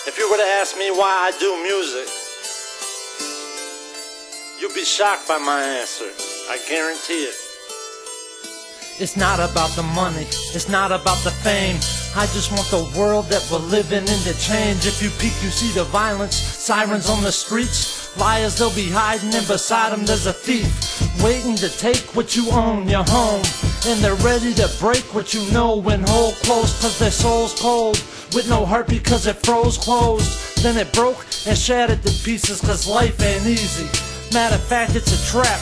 If you were to ask me why I do music, you'd be shocked by my answer. I guarantee it. It's not about the money, it's not about the fame. I just want the world that we're living in to change. If you peek, you see the violence, sirens on the streets, liars, they'll be hiding, and beside them there's a thief waiting to take what you own, your home. And they're ready to break what you know and hold close, cause their soul's cold, with no heart because it froze closed. Then it broke and shattered to pieces, cause life ain't easy. Matter of fact, it's a trap.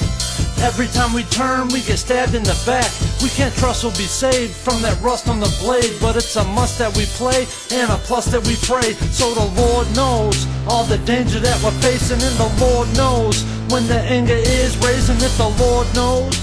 Every time we turn, we get stabbed in the back. We can't trust we'll be saved from that rust on the blade, but it's a must that we play and a plus that we pray. So the Lord knows all the danger that we're facing, and the Lord knows when the anger is raising. If the Lord knows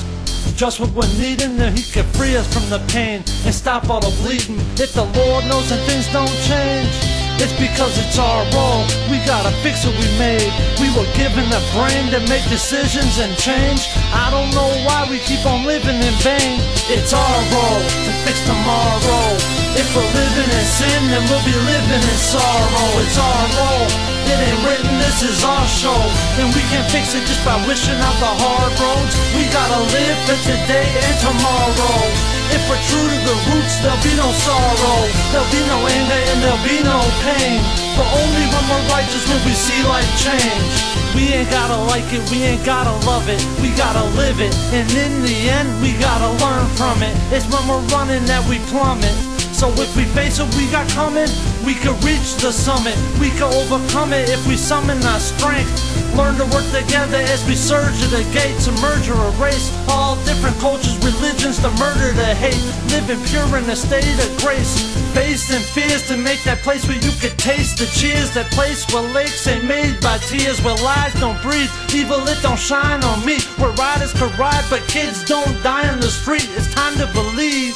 just what we're needing, then He can free us from the pain and stop all the bleeding. If the Lord knows and things don't change, it's because it's our role. We gotta fix what we made. We were given a brain to make decisions and change. I don't know why we keep on living in vain. It's our role to fix tomorrow. If we're living in sin, then we'll be living in sorrow. It's our role. It ain't written, this is our show. And we can't fix it just by wishing out the hard roads. We gotta live for today and tomorrow. If we're true to the roots, there'll be no sorrow, there'll be no anger and there'll be no pain. But only when we're righteous will we see life change. We ain't gotta like it, we ain't gotta love it, we gotta live it. And in the end, we gotta learn from it. It's when we're running that we plummet. So if we face what we got coming, we can reach the summit. We can overcome it if we summon our strength. Learn to work together as we surge at the gates and merge or erase all different cultures, religions, to murder, to hate. Living pure in a state of grace, facing fears to make that place where you could taste the cheers. That place where lakes ain't made by tears, where lies don't breathe, evil it don't shine on me. Where riders could ride but kids don't die on the street. It's time to believe,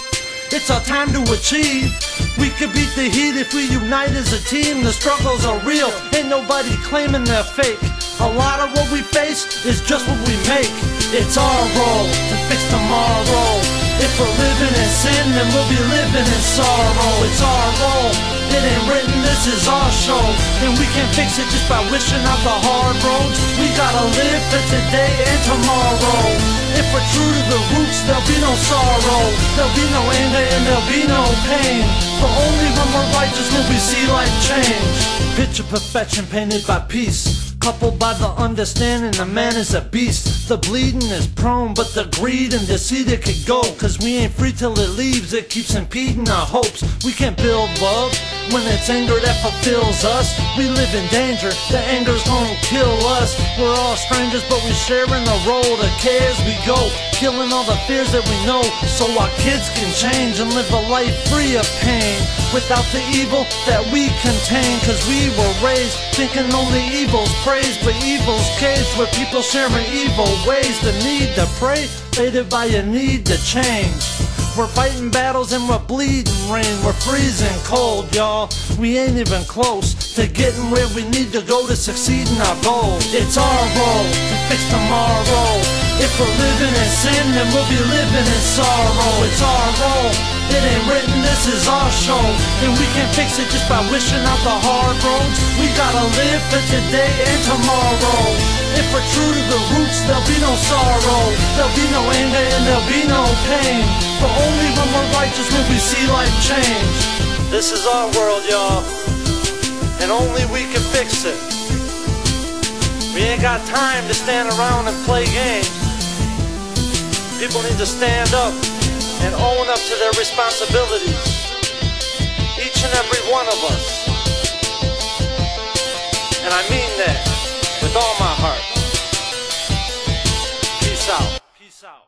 it's our time to achieve. We could beat the heat if we unite as a team. The struggles are real, ain't nobody claiming they're fake. A lot of what we face is just what we make. It's our role to fix tomorrow. If we're living in sin, then we'll be living in sorrow. It's our role. It ain't written, this is our show. And we can't fix it just by wishing out the hard roads. We gotta live for today and tomorrow. If we're true to the roots, there'll be no sorrow, there'll be no anger and there'll be no pain. For only when we're righteous will we see life change. Picture perfection painted by peace, coupled by the understanding a man is a beast. The bleeding is prone, but the greed and deceit it could go. Cause we ain't free till it leaves, it keeps impeding our hopes. We can't build love when it's anger that fulfills us. We live in danger, the anger's gonna kill us. We're all strangers, but we're sharing the road of cares. We go, killing all the fears that we know, so our kids can change and live a life free of pain, without the evil that we contain. Cause we were raised thinking only evil's praise, but evil's caged where people sharing evil ways. The need to pray, faded by a need to change. We're fighting battles and we're bleeding rain. We're freezing cold, y'all. We ain't even close to getting where we need to go to succeed in our goals. It's our role to fix tomorrow. If we're living in sin, then we'll be living in sorrow. It's our role. It ain't written, this is our show. And we can't fix it just by wishing out the hard roads. We gotta live for today and tomorrow. If we're true to the roots, there'll be no sorrow, there'll be no anger and there'll be no pain. But only when we're righteous will we see life change. This is our world, y'all, and only we can fix it. We ain't got time to stand around and play games. People need to stand up and own up to their responsibilities, each and every one of us. And I mean that with all my heart. Peace out. Peace out.